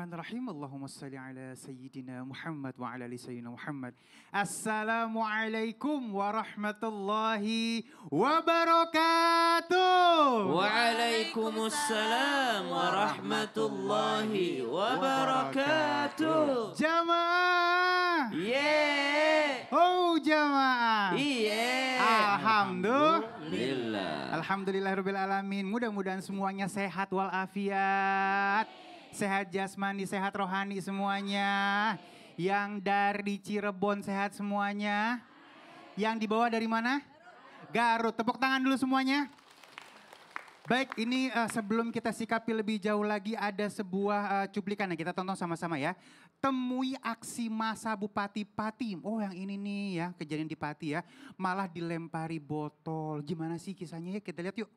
Bismillahirrahmanirrahim. Allahumma salli ala Sayyidina Muhammad wa ala ali Sayyidina Muhammad. Assalamualaikum warahmatullahi wabarakatuh. Waalaikumsalam warahmatullahi wabarakatuh. Jamaah. Yeah. Oh jamaah. Iya. Alhamdulillah. Alhamdulillahirabbil alamin. Mudah-mudahan semuanya sehat walafiat. Sehat jasmani, sehat rohani semuanya. Yang dari Cirebon sehat semuanya. Yang dibawa dari mana? Garut. Tepuk tangan dulu semuanya. Baik, ini sebelum kita sikapi lebih jauh lagi ada sebuah cuplikan yang kita tonton sama-sama ya. Temui aksi massa Bupati Pati. Oh yang ini nih ya, kejadian di Pati ya. Malah dilempari botol. Gimana sih kisahnya ya? Kita lihat yuk.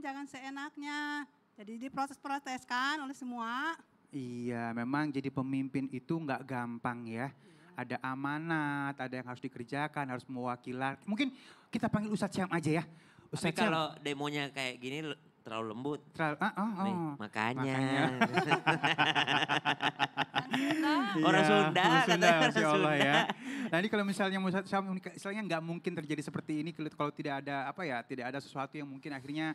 Jangan seenaknya. Jadi diprotes-proteskan oleh semua. Iya, memang jadi pemimpin itu nggak gampang ya. Ada amanat, ada yang harus dikerjakan, harus mewakili. Mungkin kita panggil Ustadz Syam aja ya. Tapi Ustadz Syam. kalau demonya kayak gini terlalu lembut. Nih, makanya. Orang Sunda katanya orang Masya Allah Sunda. ya. Nah ini kalau misalnya Ustadz Syam, istilahnya nggak mungkin terjadi seperti ini kalau tidak ada tidak ada sesuatu yang mungkin akhirnya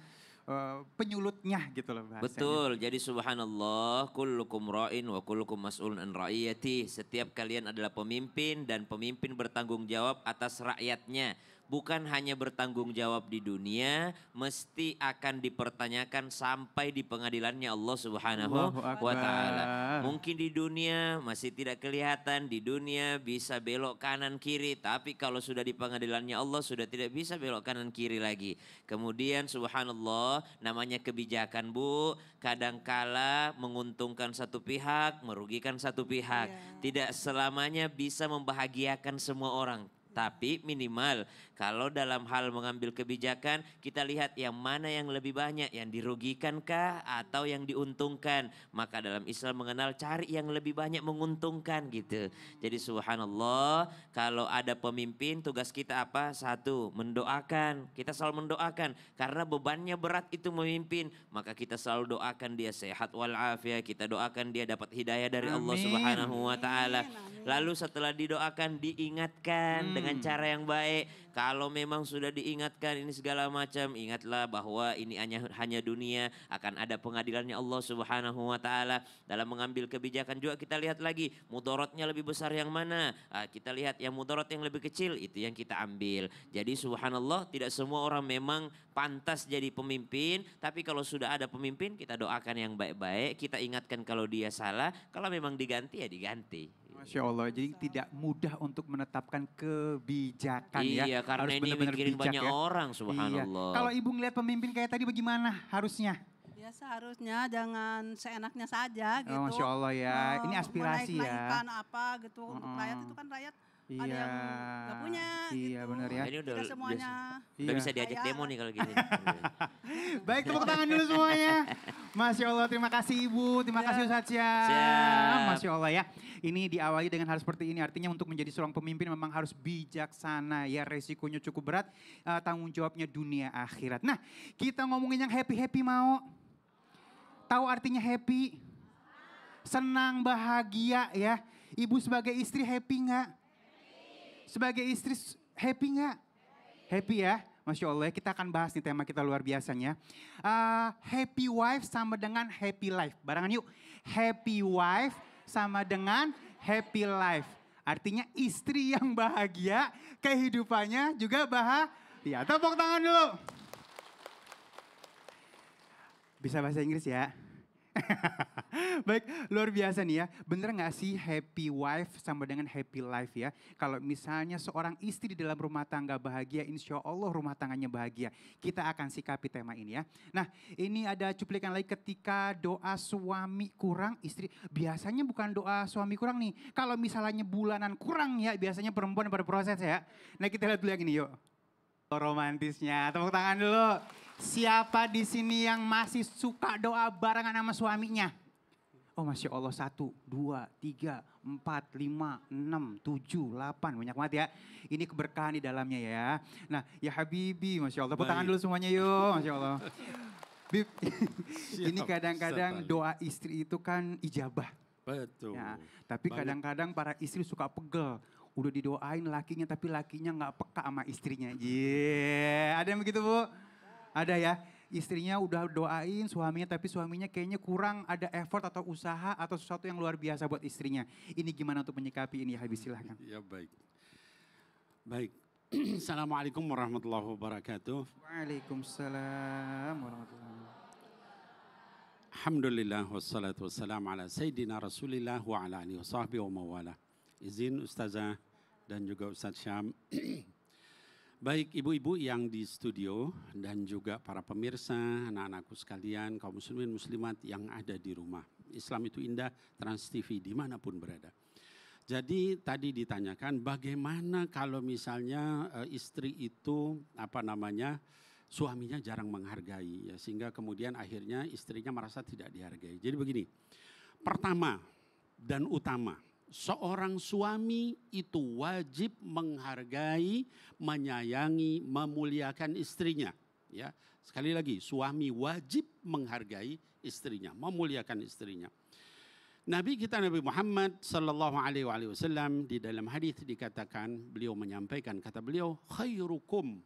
penyulutnya gitu loh bahasanya. Betul, jadi subhanallah, kullukum ra'in wa kullukum mas'ulun an ra'iyati. Setiap kalian adalah pemimpin dan pemimpin bertanggung jawab atas rakyatnya. Bukan hanya bertanggung jawab di dunia, mesti akan dipertanyakan sampai di pengadilannya Allah Subhanahu wa Ta'ala. Mungkin di dunia masih tidak kelihatan, di dunia bisa belok kanan kiri, tapi kalau sudah di pengadilannya Allah sudah tidak bisa belok kanan kiri lagi. Kemudian subhanallah, namanya kebijakan Bu, kadangkala menguntungkan satu pihak, merugikan satu pihak. Tidak selamanya bisa membahagiakan semua orang. Tapi minimal kalau dalam hal mengambil kebijakan kita lihat yang mana yang lebih banyak, yang dirugikankah atau yang diuntungkan. Maka dalam Islam mengenal cari yang lebih banyak menguntungkan gitu. Jadi subhanallah kalau ada pemimpin tugas kita apa? Satu, mendoakan. Kita selalu mendoakan karena bebannya berat itu memimpin. Maka kita selalu doakan dia sehat walafiat. Kita doakan dia dapat hidayah dari Allah Subhanahu wa Ta'ala. Lalu setelah didoakan diingatkan dengan cara yang baik. Kalau memang sudah diingatkan ini segala macam, ingatlah bahwa ini hanya dunia, akan ada pengadilannya Allah Subhanahu wa Ta'ala. Dalam mengambil kebijakan juga kita lihat lagi mudorotnya lebih besar yang mana. Kita lihat yang mudorot yang lebih kecil itu yang kita ambil. Jadi subhanallah tidak semua orang memang pantas jadi pemimpin, tapi kalau sudah ada pemimpin kita doakan yang baik-baik, kita ingatkan kalau dia salah, kalau memang diganti ya diganti. Masya Allah, jadi tidak mudah untuk menetapkan kebijakan ya. Iya, karena harus ini benar-benar mikirin bijak banyak ya. orang subhanallah. Iya. Kalau ibu ngeliat pemimpin kayak tadi bagaimana harusnya? Ya seharusnya jangan seenaknya saja gitu. Oh, Masya Allah ya, ini aspirasi ya. Menaik-naikkan apa gitu untuk rakyat itu kan rakyat ada yang gak punya iya, gitu. benar ya. Ini udah, Tidak semuanya. udah bisa diajak Kayak- demo nih kalau gini. Baik, tepuk tangan dulu semuanya. Masya Allah, terima kasih Ibu, terima kasih Ustadz Syam. Siap. Masya Allah ya. Ini diawali dengan hal seperti ini, artinya untuk menjadi seorang pemimpin memang harus bijaksana ya. Resikonya cukup berat, tanggung jawabnya dunia akhirat. Nah, kita ngomongin yang happy-happy mau. Tahu artinya happy? Senang, bahagia ya. Ibu sebagai istri happy nggak? Sebagai istri happy nggak? Happy ya, Masya Allah ya. Kita akan bahas nih tema kita luar biasanya. Happy wife sama dengan happy life. Barengan yuk. Happy wife sama dengan happy life. Artinya istri yang bahagia, kehidupannya juga bahagia. Tepuk tangan dulu. Bisa bahasa Inggris ya? Baik, luar biasa nih ya. Bener gak sih happy wife sama dengan happy life ya? Kalau misalnya seorang istri di dalam rumah tangga bahagia, insya Allah rumah tangganya bahagia. Kita akan sikapi tema ini ya. Nah, ini ada cuplikan lagi ketika doa suami kurang, istri. Biasanya bukan doa suami kurang nih. Kalau misalnya bulanan kurang ya, biasanya perempuan pada proses ya. Nah, kita lihat dulu yang ini yuk. Romantisnya, tepuk tangan dulu. Siapa di sini yang masih suka doa barengan sama suaminya? Oh Masya Allah 1, 2, 3, 4, 5, 6, 7, 8. Banyak banget ya. Ini keberkahan di dalamnya ya. Nah ya Habibi Masya Allah. Tepuk tangan dulu semuanya yuk. Masya Allah. Bib, ini Siap, kadang-kadang Ustaz Ali. doa istri itu kan ijabah. Betul. Ya, tapi Banyak. kadang-kadang para istri suka pegel. Udah didoain lakinya tapi lakinya nggak peka sama istrinya. Ada yang begitu Bu? Ada ya? Istrinya udah doain suaminya tapi suaminya kayaknya kurang ada effort atau usaha atau sesuatu yang luar biasa buat istrinya. Ini gimana untuk menyikapi ini ya Habib, silahkan. Ya baik. Baik. Assalamualaikum warahmatullahi wabarakatuh. Waalaikumsalam warahmatullahi wabarakatuh. Alhamdulillah wassalatu wassalamu ala Sayyidina Rasulillah wa ala alihi wa sahbihi wa mawala. Izin Ustazah dan juga Ustaz Syam. Baik ibu-ibu yang di studio dan juga para pemirsa, anak-anakku sekalian, kaum muslimin muslimat yang ada di rumah. Islam itu indah, Trans TV dimanapun berada. Jadi tadi ditanyakan bagaimana kalau misalnya istri itu suaminya jarang menghargai ya, sehingga kemudian akhirnya istrinya merasa tidak dihargai. Jadi begini, pertama dan utama, seorang suami itu wajib menghargai, menyayangi, memuliakan istrinya. Ya, sekali lagi, suami wajib menghargai istrinya, memuliakan istrinya. Nabi kita Nabi Muhammad sallallahu alaihi wasallam di dalam hadis dikatakan, beliau menyampaikan, kata beliau, khairukum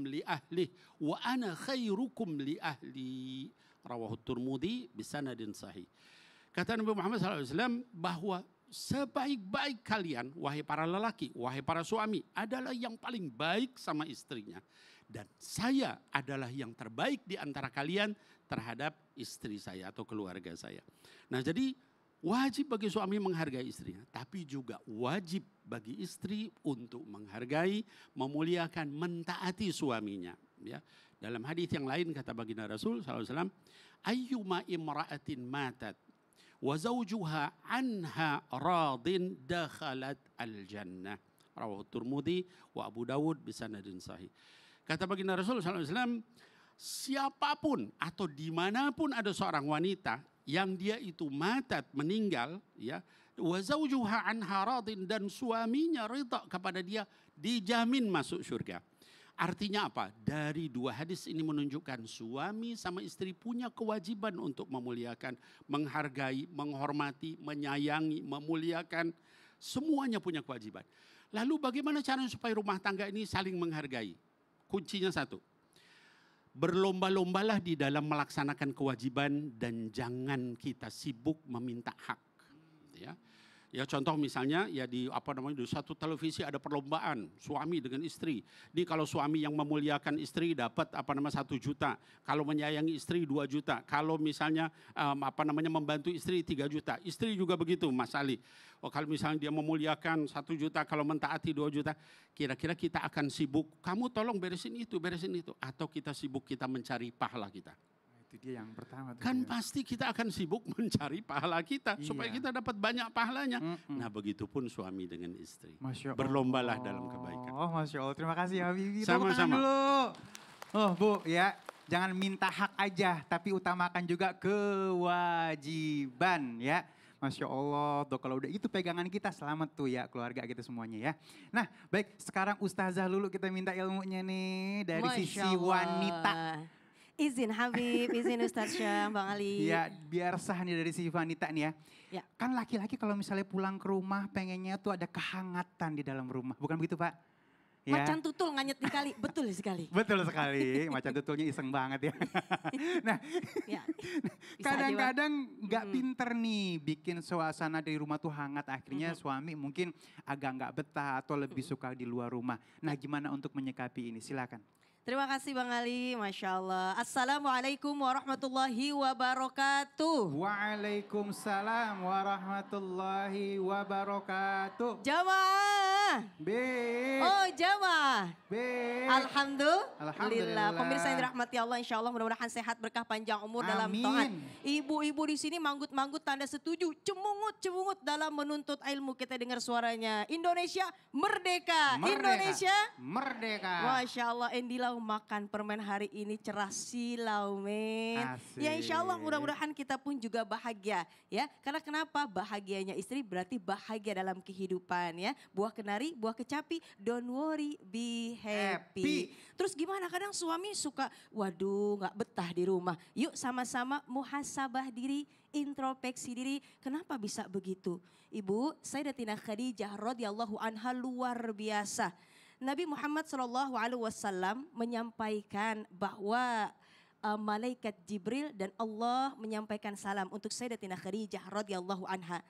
li ahli wa ana khairukum li ahli. Rawahu Tirmidzi bisanadin sahih. Kata Nabi Muhammad SAW bahwa sebaik-baik kalian, wahai para lelaki, wahai para suami, adalah yang paling baik sama istrinya. Dan saya adalah yang terbaik di antara kalian terhadap istri saya atau keluarga saya. Nah jadi wajib bagi suami menghargai istrinya, tapi juga wajib bagi istri untuk menghargai, memuliakan, mentaati suaminya. Ya. Dalam hadis yang lain kata baginda Rasul SAW, ayyuma imra'atin matat wa zawjuha anha radin dakhalat al-jannah. Rawahu Tirmidzi wa Abu Dawud bisanadin sahih. Kata baginda Rasul SAW, siapapun atau dimanapun ada seorang wanita yang dia itu matat, meninggal, ya, wa zawjuha anha radin, dan suaminya ridha kepada dia, dijamin masuk surga. Artinya apa? Dari dua hadis ini menunjukkan suami sama istri punya kewajiban untuk memuliakan, menghargai, menghormati, menyayangi, memuliakan. Semuanya punya kewajiban. Lalu bagaimana caranya supaya rumah tangga ini saling menghargai? Kuncinya satu. Berlomba-lombalah di dalam melaksanakan kewajiban dan jangan kita sibuk meminta hak. Ya contoh misalnya ya di di satu televisi ada perlombaan suami dengan istri. Ini kalau suami yang memuliakan istri dapat 1 juta, kalau menyayangi istri 2 juta, kalau misalnya membantu istri 3 juta. Istri juga begitu Mas Ali. Kalau misalnya dia memuliakan 1 juta, kalau mentaati 2 juta, kira-kira kita akan sibuk, kamu tolong beresin itu, atau kita sibuk kita mencari pahala kita. Itu dia yang pertama. Kan pasti kita akan sibuk mencari pahala kita supaya kita dapat banyak pahalanya. Nah begitupun suami dengan istri. Berlombalah dalam kebaikan. Oh Masya Allah, terima kasih ya Habibie. Sama-sama. Oh Bu ya, jangan minta hak aja tapi utamakan juga kewajiban ya. Masya Allah, tuh kalau udah itu pegangan kita selamat tuh ya keluarga kita semuanya ya. Nah baik, sekarang Ustazah Lulu kita minta ilmunya nih dari sisi wanita. Izin Habib, izin Ustaz Syam, Bang Ali. Ya biar sah nih dari sisi wanita nih ya. Kan laki-laki kalau misalnya pulang ke rumah pengennya tuh ada kehangatan di dalam rumah. Bukan begitu Pak? Ya. Macan tutul nganyet di kali, betul sekali. Betul sekali, macan tutulnya iseng banget ya. Nah, kadang-kadang nggak pinter nih bikin suasana di rumah tuh hangat. Akhirnya suami mungkin agak nggak betah atau lebih suka di luar rumah. Nah gimana untuk menyikapi ini? Silakan. Terima kasih Bang Ali, Masya Allah. Assalamualaikum warahmatullahi wabarakatuh. Waalaikumsalam warahmatullahi wabarakatuh. Jamaah. Oh jamaah. Alhamdulillah. Pemirsa yang dirahmati Allah, insya Allah mudah-mudahan sehat, berkah, panjang umur dalam taat. Ibu-ibu di sini manggut-manggut tanda setuju, cemungut-cemungut dalam menuntut ilmu. Kita dengar suaranya. Indonesia merdeka. Indonesia merdeka. Masya Allah, Endilau makan permen hari ini cerah silau men. Ya insya Allah mudah-mudahan kita pun juga bahagia ya. Karena kenapa? Bahagianya istri berarti bahagia dalam kehidupan ya. Buah kenari matahari, buah kecapi. Don't worry, be happy. Terus gimana? Kadang suami suka, waduh gak betah di rumah. Yuk sama-sama muhasabah diri, introspeksi diri. Kenapa bisa begitu? Ibu, Sayyidatina Khadijah radhiyallahu anha luar biasa. Nabi Muhammad SAW menyampaikan bahwa malaikat Jibril dan Allah menyampaikan salam untuk Sayyidatina Khadijah radhiyallahu anha.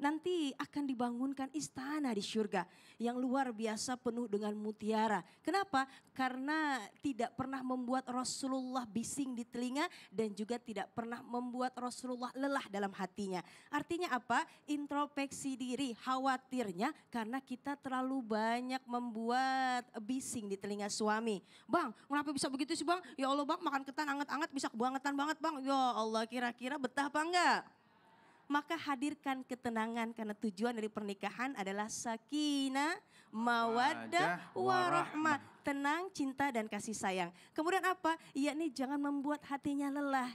Nanti akan dibangunkan istana di surga yang luar biasa penuh dengan mutiara. Kenapa? Karena tidak pernah membuat Rasulullah bising di telinga dan juga tidak pernah membuat Rasulullah lelah dalam hatinya. Artinya apa? Introspeksi diri, khawatirnya karena kita terlalu banyak membuat bising di telinga suami. Bang, kenapa bisa begitu sih bang? Ya Allah bang, makan ketan anget-anget bisa kebangetan banget bang. Ya Allah, kira-kira betah apa enggak? Maka hadirkan ketenangan karena tujuan dari pernikahan adalah sakinah, mawaddah, warahmah. Tenang, cinta dan kasih sayang. Kemudian apa? Yakni jangan membuat hatinya lelah.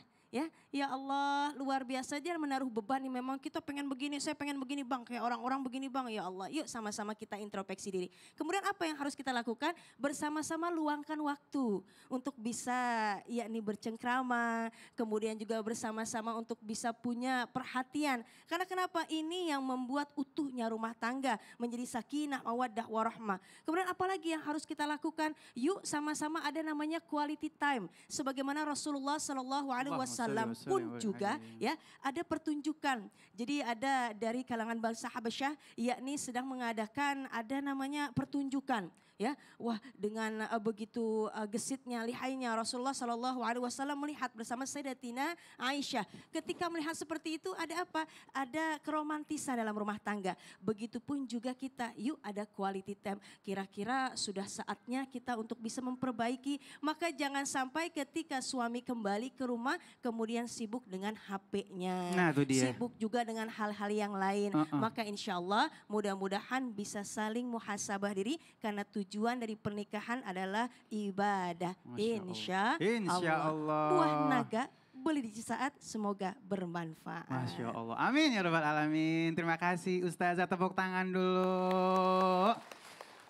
Ya Allah, luar biasa dia menaruh beban nih, memang kita pengen begini, saya pengen begini bang, kayak orang-orang begini bang, ya Allah. Yuk sama-sama kita introspeksi diri. Kemudian apa yang harus kita lakukan? Bersama-sama luangkan waktu untuk bisa yakni bercengkrama, kemudian juga bersama-sama untuk bisa punya perhatian. Karena kenapa? Ini yang membuat utuhnya rumah tangga menjadi sakinah, mawaddah, warahmah. Kemudian apalagi yang harus kita lakukan? Yuk sama-sama ada namanya quality time. Sebagaimana Rasulullah SAW pun juga ya ada pertunjukan. Jadi ada dari kalangan bangsa Habasyah yakni sedang mengadakan ada namanya pertunjukan. Ya, wah dengan begitu gesitnya, lihainya Rasulullah SAW melihat bersama Sayyidatina Aisyah. Ketika melihat seperti itu ada apa? Ada keromantisan dalam rumah tangga. Begitupun juga kita, yuk ada quality time. Kira-kira sudah saatnya kita untuk bisa memperbaiki. Maka jangan sampai ketika suami kembali ke rumah kemudian sibuk dengan HP-nya. Nah, itu dia. Sibuk juga dengan hal-hal yang lain. Maka insya Allah mudah-mudahan bisa saling muhasabah diri karena tujuan dari pernikahan adalah ibadah. Insya Allah. Buah naga boleh di saat semoga bermanfaat. Masya Allah. Amin ya rabbal alamin. Terima kasih Ustazah, tepuk tangan dulu.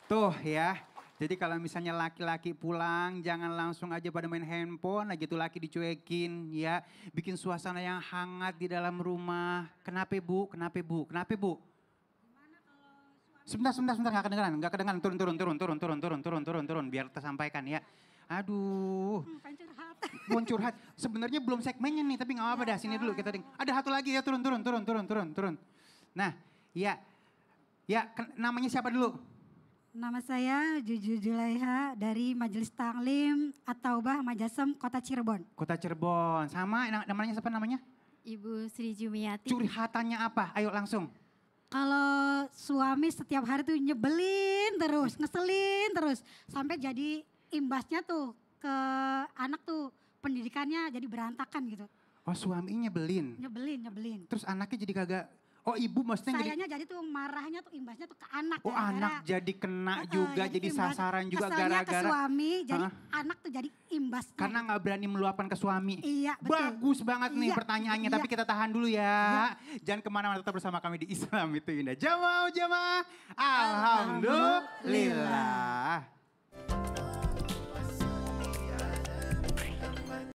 Tuh ya. Jadi kalau misalnya laki-laki pulang jangan langsung aja pada main handphone aja tuh laki dicuekin ya. Bikin suasana yang hangat di dalam rumah. Kenapa Bu? Kenapa Bu? Kenapa Bu? Sebentar, nggak kedengeran, turun, biar tersampaikan ya. Aduh, mau curhat. Sebenarnya belum segmennya nih, tapi nggak apa-apa dah, sini dulu kita ding. Ada satu lagi ya, turun. Nah, ya, namanya siapa dulu? Nama saya Juju Julaiha dari Majelis Taklim At-Taubah Majasem Kota Cirebon. Kota Cirebon, sama namanya siapa namanya? Ibu Sri Jumiati. Curhatannya apa? Ayo langsung. Kalau suami setiap hari tuh nyebelin terus, ngeselin terus. Sampai jadi imbasnya tuh ke anak tuh pendidikannya jadi berantakan gitu. Oh suami nyebelin? Nyebelin. Terus anaknya jadi kagak, oh ibu maksudnya sayanya jadi tuh marahnya tuh imbasnya tuh ke anak. Oh anak jadi kena juga, jadi sasaran juga gara-gara. Keselnya ke suami, jadi anak tuh jadi imbasnya. Karena nggak berani meluapkan ke suami. Iya betul. Bagus banget nih pertanyaannya, tapi kita tahan dulu ya. Jangan kemana-mana, tetap bersama kami di Islam itu Indah. Jamaah, alhamdulillah.